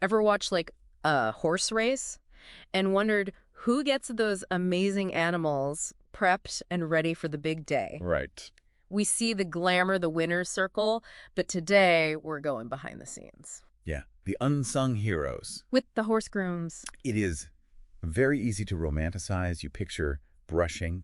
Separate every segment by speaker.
Speaker 1: Ever watch like a horse race and wondered who gets those amazing animals prepped and ready for the big day?
Speaker 2: Right.
Speaker 1: We see the glamour, the winner's circle, but today we're going behind the scenes
Speaker 2: Yeah. The unsung heroes.
Speaker 1: with the horse grooms.
Speaker 2: It is very easy to romanticize. You picture brushing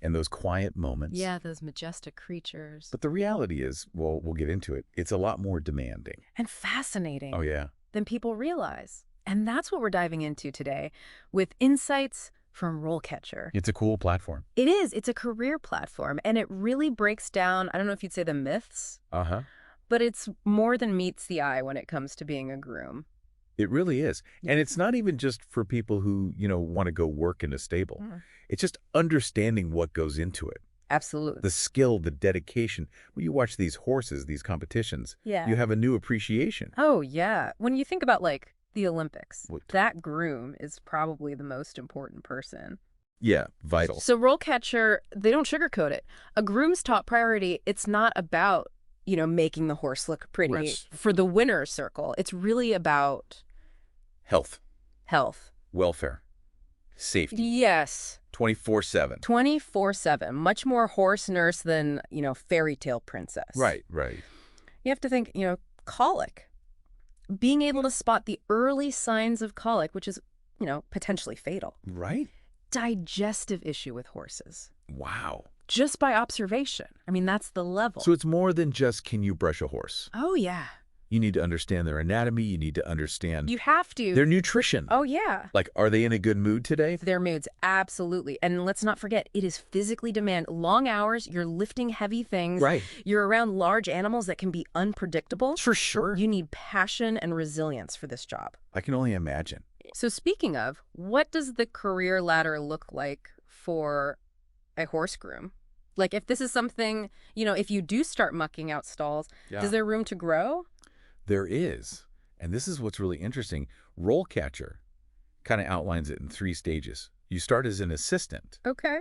Speaker 2: and those quiet moments.
Speaker 1: Yeah, those majestic creatures.
Speaker 2: But the reality is, well, we'll get into it, it's a lot more demanding.
Speaker 1: And fascinating
Speaker 2: Oh, yeah.
Speaker 1: than people realize. And that's what we're diving into today with insights from RoleCatcher.
Speaker 2: It's a cool platform.
Speaker 1: It is. It's a career platform, and it really breaks down, I don't know if you'd say the myths,
Speaker 2: Uh-huh.
Speaker 1: but it's more than meets the eye when it comes to being a groom.
Speaker 2: It really is. And it's not even just for people who, want to go work in a stable.
Speaker 1: Mm.
Speaker 2: It's just understanding what goes into it.
Speaker 1: Absolutely.
Speaker 2: The skill, the dedication. When you watch these horses, these competitions,
Speaker 1: Yeah.
Speaker 2: you have a new appreciation.
Speaker 1: Oh, yeah. When you think about, like, the Olympics,
Speaker 2: What?
Speaker 1: that groom is probably the most important person.
Speaker 2: Yeah, vital.
Speaker 1: So RoleCatcher, they don't sugarcoat it. A groom's top priority, it's not about, making the horse look pretty
Speaker 2: Right.
Speaker 1: for the winner's circle. It's really about
Speaker 2: Health,
Speaker 1: health.
Speaker 2: welfare, safety,
Speaker 1: Yes.
Speaker 2: 24/7.
Speaker 1: 24/7. Much more horse nurse than, fairy tale princess.
Speaker 2: Right, right.
Speaker 1: You have to think, colic. Being able to spot the early signs of colic, which is, potentially fatal.
Speaker 2: Right?
Speaker 1: Digestive issue with horses.
Speaker 2: Wow.
Speaker 1: Just by observation. I mean, that's the level.
Speaker 2: So it's more than just, can you brush a horse?
Speaker 1: Oh, yeah.
Speaker 2: You need to understand their anatomy. You need to understand
Speaker 1: You have to.
Speaker 2: their nutrition.
Speaker 1: Oh, yeah.
Speaker 2: Like, are they in a good mood today?
Speaker 1: Their moods, absolutely. And let's not forget, it is physically demand. Long hours, you're lifting heavy things.
Speaker 2: Right.
Speaker 1: You're around large animals that can be unpredictable.
Speaker 2: For sure.
Speaker 1: You need passion and resilience for this job.
Speaker 2: I can only imagine.
Speaker 1: So speaking of, what does the career ladder look like for a horse groom? Like if this is something, if you do start mucking out stalls,
Speaker 2: Yeah.
Speaker 1: is there room to grow?
Speaker 2: There is. And this is what's really interesting. RoleCatcher kind of outlines it in 3 stages. You start as an assistant,
Speaker 1: Okay.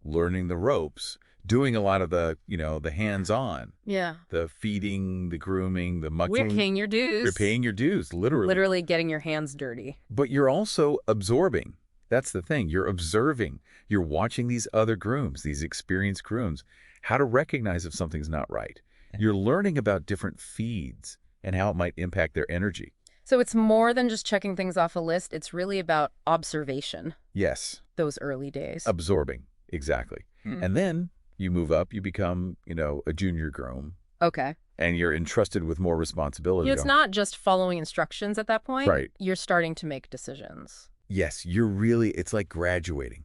Speaker 2: learning the ropes, doing a lot of the, the hands-on,
Speaker 1: Yeah.
Speaker 2: the feeding, the grooming, the mucking.
Speaker 1: We're paying your dues.
Speaker 2: You're paying your dues, literally.
Speaker 1: Literally getting your hands dirty.
Speaker 2: But you're also absorbing. That's the thing. You're observing. You're watching these other grooms, these experienced grooms, how to recognize if something's not right. You're learning about different feeds and how it might impact their energy.
Speaker 1: So it's more than just checking things off a list. It's really about observation,
Speaker 2: Yes,
Speaker 1: those early days.
Speaker 2: absorbing. Exactly. And then you move up, you become, a junior groom,
Speaker 1: Okay.
Speaker 2: and you're entrusted with more responsibility.
Speaker 1: It's not just following instructions at that point.
Speaker 2: Right.
Speaker 1: You're starting to make decisions.
Speaker 2: Yes, it's like graduating.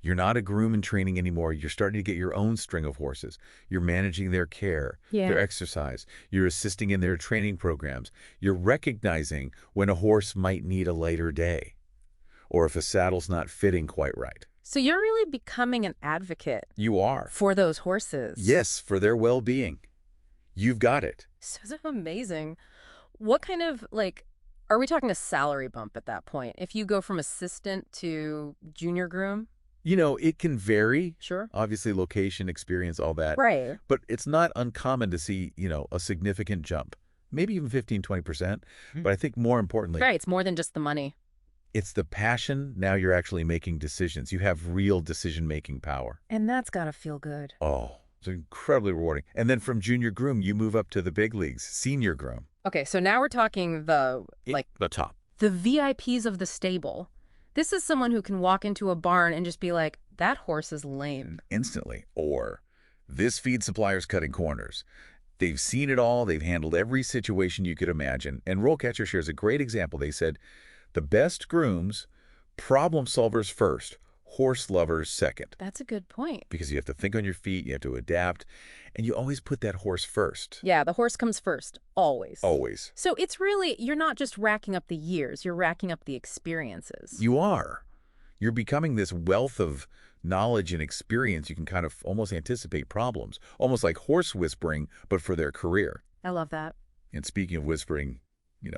Speaker 2: You're not a groom in training anymore. You're starting to get your own string of horses. You're managing their care, their exercise. You're assisting in their training programs. You're recognizing when a horse might need a lighter day or if a saddle's not fitting quite right.
Speaker 1: So you're really becoming an advocate
Speaker 2: You are.
Speaker 1: for those horses.
Speaker 2: Yes, for their well-being. You've got it.
Speaker 1: So amazing. What kind of, are we talking a salary bump at that point? If you go from assistant to junior groom?
Speaker 2: It can vary.
Speaker 1: Sure.
Speaker 2: Obviously, location, experience, all that.
Speaker 1: Right.
Speaker 2: But it's not uncommon to see, a significant jump. Maybe even 15–20%. But I think more importantly,
Speaker 1: Right. It's more than just the money.
Speaker 2: it's the passion. Now you're actually making decisions. You have real decision-making power.
Speaker 1: And that's got to feel good.
Speaker 2: Oh, it's incredibly rewarding. And then from junior groom, you move up to the big leagues, senior groom.
Speaker 1: Okay, so now we're talking the
Speaker 2: top.
Speaker 1: the VIPs of the stable. This is someone who can walk into a barn and just be like, that horse is lame.
Speaker 2: Instantly. Or this feed supplier's cutting corners. They've seen it all. They've handled every situation you could imagine. And RoleCatcher shares a great example. They said, the best grooms, problem solvers first, horse lovers second.
Speaker 1: That's a good point.
Speaker 2: Because you have to think on your feet, you have to adapt, and you always put that horse first.
Speaker 1: Yeah, the horse comes first, always.
Speaker 2: Always.
Speaker 1: So it's really, you're not just racking up the years, you're racking up the experiences.
Speaker 2: You are. You're becoming this wealth of knowledge and experience. You can kind of almost anticipate problems, almost like horse whispering, but for their career.
Speaker 1: I love that.
Speaker 2: And speaking of whispering,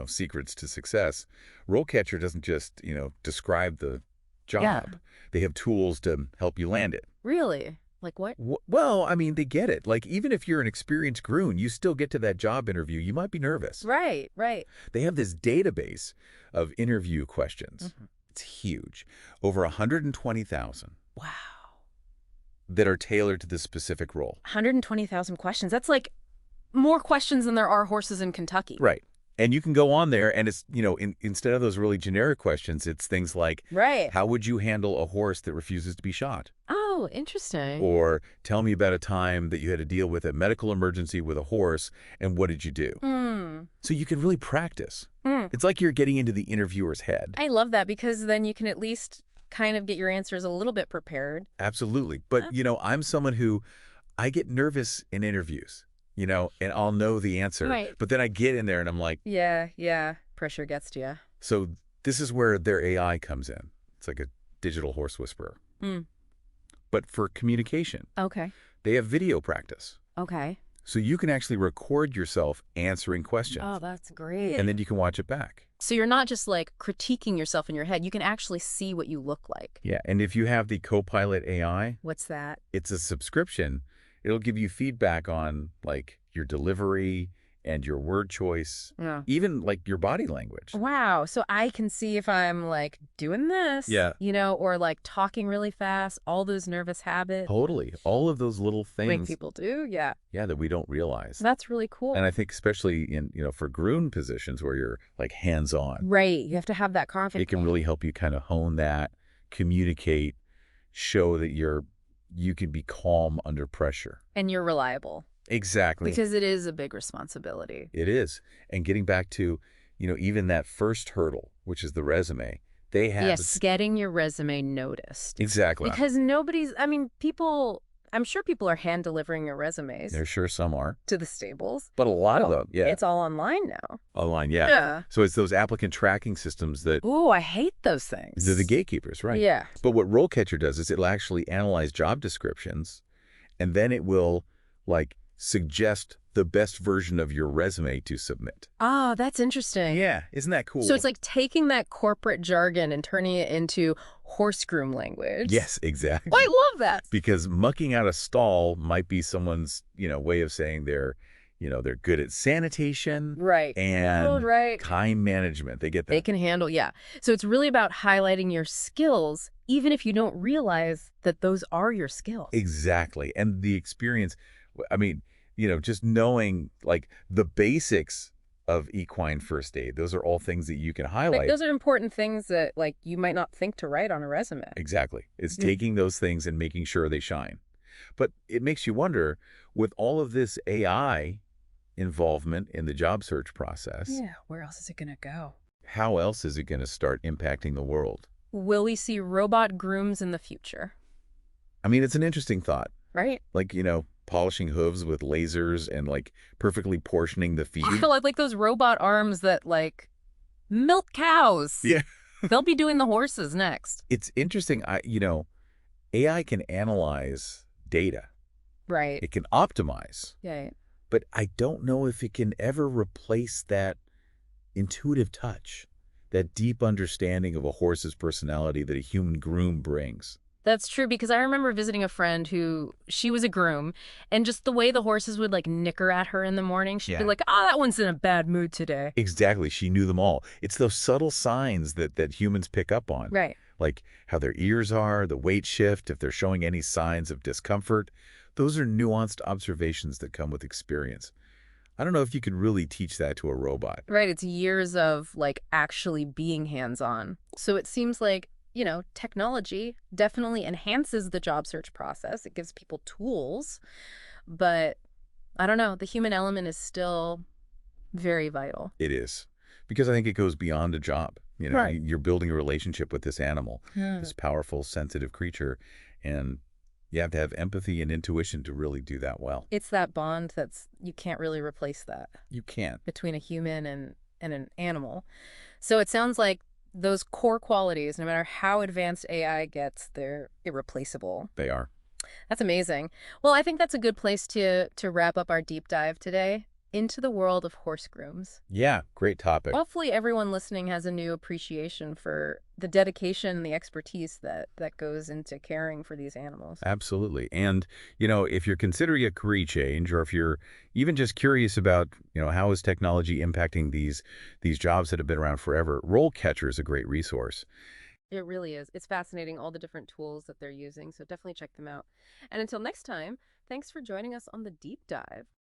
Speaker 2: secrets to success, RoleCatcher doesn't just, describe the job.
Speaker 1: Yeah.
Speaker 2: They have tools to help you land it.
Speaker 1: Really? Like what?
Speaker 2: Well, I mean, they get it. Like, even if you're an experienced groom, you still get to that job interview. You might be nervous.
Speaker 1: Right, right.
Speaker 2: They have this database of interview questions.
Speaker 1: Hmm.
Speaker 2: It's huge. Over 120,000
Speaker 1: Wow.
Speaker 2: that are tailored to this specific role.
Speaker 1: 120,000 questions. That's like more questions than there are horses in Kentucky.
Speaker 2: Right. And you can go on there and it's, instead of those really generic questions, it's things like,
Speaker 1: Right.
Speaker 2: how would you handle a horse that refuses to be shot?
Speaker 1: Oh, interesting.
Speaker 2: Or tell me about a time that you had to deal with a medical emergency with a horse and what did you do?
Speaker 1: Mm.
Speaker 2: So you can really practice.
Speaker 1: Mm.
Speaker 2: It's like you're getting into the interviewer's head.
Speaker 1: I love that because then you can at least kind of get your answers a little bit prepared.
Speaker 2: Absolutely. But, I'm someone who I get nervous in interviews. And I'll know the answer.
Speaker 1: Right.
Speaker 2: But then I get in there and I'm like,
Speaker 1: Yeah. Pressure gets to you.
Speaker 2: so this is where their AI comes in. It's like a digital horse whisperer.
Speaker 1: Mm.
Speaker 2: But for communication,
Speaker 1: Okay.
Speaker 2: they have video practice.
Speaker 1: Okay.
Speaker 2: So you can actually record yourself answering questions.
Speaker 1: Oh, that's great.
Speaker 2: And then you can watch it back.
Speaker 1: So you're not just like critiquing yourself in your head. You can actually see what you look like.
Speaker 2: Yeah. And if you have the Copilot AI,
Speaker 1: What's that?
Speaker 2: it's a subscription. It'll give you feedback on like your delivery and your word choice,
Speaker 1: Yeah.
Speaker 2: even like your body language.
Speaker 1: Wow. So I can see if I'm like doing this,
Speaker 2: Yeah.
Speaker 1: or like talking really fast, all those nervous habits.
Speaker 2: Totally. All of those little
Speaker 1: Like
Speaker 2: things,
Speaker 1: people do. Yeah.
Speaker 2: yeah, that we don't realize.
Speaker 1: That's really cool.
Speaker 2: And I think especially in, for groom positions where you're like hands-on,
Speaker 1: Right. You have to have that confidence.
Speaker 2: it can really help you kind of hone that, communicate, show that you can be calm under pressure.
Speaker 1: And you're reliable.
Speaker 2: Exactly.
Speaker 1: Because it is a big responsibility.
Speaker 2: It is. And getting back to, even that first hurdle, which is the resume, they have...
Speaker 1: Yes, getting your resume noticed.
Speaker 2: Exactly.
Speaker 1: Because I'm sure people are hand delivering your resumes
Speaker 2: There's sure some are.
Speaker 1: to the stables.
Speaker 2: But a lot of them, yeah.
Speaker 1: It's all online now.
Speaker 2: Online, yeah.
Speaker 1: Yeah.
Speaker 2: So it's those applicant tracking systems that...
Speaker 1: Ooh, I hate those things.
Speaker 2: They're the gatekeepers, right?
Speaker 1: Yeah.
Speaker 2: But what RoleCatcher does is it'll actually analyze job descriptions, and then it will, suggest the best version of your resume to submit.
Speaker 1: Ah, that's interesting.
Speaker 2: Yeah, isn't that cool?
Speaker 1: So it's like taking that corporate jargon and turning it into horse groom language.
Speaker 2: Yes, exactly.
Speaker 1: Oh, I love that.
Speaker 2: Because mucking out a stall might be someone's, way of saying they're good at sanitation,
Speaker 1: Right.
Speaker 2: and
Speaker 1: right.
Speaker 2: time management. They get that.
Speaker 1: They can handle, yeah. So it's really about highlighting your skills, even if you don't realize that those are your skills.
Speaker 2: Exactly. And the experience, I mean, just knowing the basics of equine first aid, those are all things that you can highlight.
Speaker 1: Those are important things that you might not think to write on a resume.
Speaker 2: Exactly. It's taking those things and making sure they shine. But it makes you wonder, with all of this AI involvement in the job search process,
Speaker 1: Yeah, where else is it going to go?
Speaker 2: how else is it going to start impacting the world?
Speaker 1: Will we see robot grooms in the future?
Speaker 2: I mean, it's an interesting thought.
Speaker 1: Right?
Speaker 2: Polishing hooves with lasers and perfectly portioning the feed.
Speaker 1: I feel like those robot arms that milk cows.
Speaker 2: Yeah.
Speaker 1: They'll be doing the horses next.
Speaker 2: It's interesting. AI can analyze data.
Speaker 1: Right.
Speaker 2: It can optimize.
Speaker 1: Yeah.
Speaker 2: But I don't know if it can ever replace that intuitive touch, that deep understanding of a horse's personality that a human groom brings.
Speaker 1: That's true, because I remember visiting a friend she was a groom, and just the way the horses would nicker at her in the morning, she'd be like, that one's in a bad mood today.
Speaker 2: Exactly. She knew them all. It's those subtle signs that humans pick up on.
Speaker 1: Right.
Speaker 2: Like how their ears are, the weight shift, if they're showing any signs of discomfort. Those are nuanced observations that come with experience. I don't know if you could really teach that to a robot.
Speaker 1: Right. It's years of actually being hands-on. So it seems like, technology definitely enhances the job search process. It gives people tools, but I don't know, the human element is still very vital.
Speaker 2: It is. Because I think it goes beyond a job.
Speaker 1: Right.
Speaker 2: You're building a relationship with this animal, this powerful, sensitive creature, and you have to have empathy and intuition to really do that well.
Speaker 1: It's that bond you can't really replace that.
Speaker 2: You can't.
Speaker 1: Between a human and an animal. So it sounds like those core qualities, no matter how advanced AI gets, they're irreplaceable.
Speaker 2: They are.
Speaker 1: That's amazing. Well, I think that's a good place to wrap up our deep dive today. into the world of horse grooms.
Speaker 2: Yeah, great topic.
Speaker 1: Hopefully everyone listening has a new appreciation for the dedication and the expertise that goes into caring for these animals.
Speaker 2: Absolutely. And, if you're considering a career change or if you're even just curious about, how is technology impacting these jobs that have been around forever, RoleCatcher is a great resource.
Speaker 1: It really is. It's fascinating, all the different tools that they're using, so definitely check them out. And until next time, thanks for joining us on the deep dive.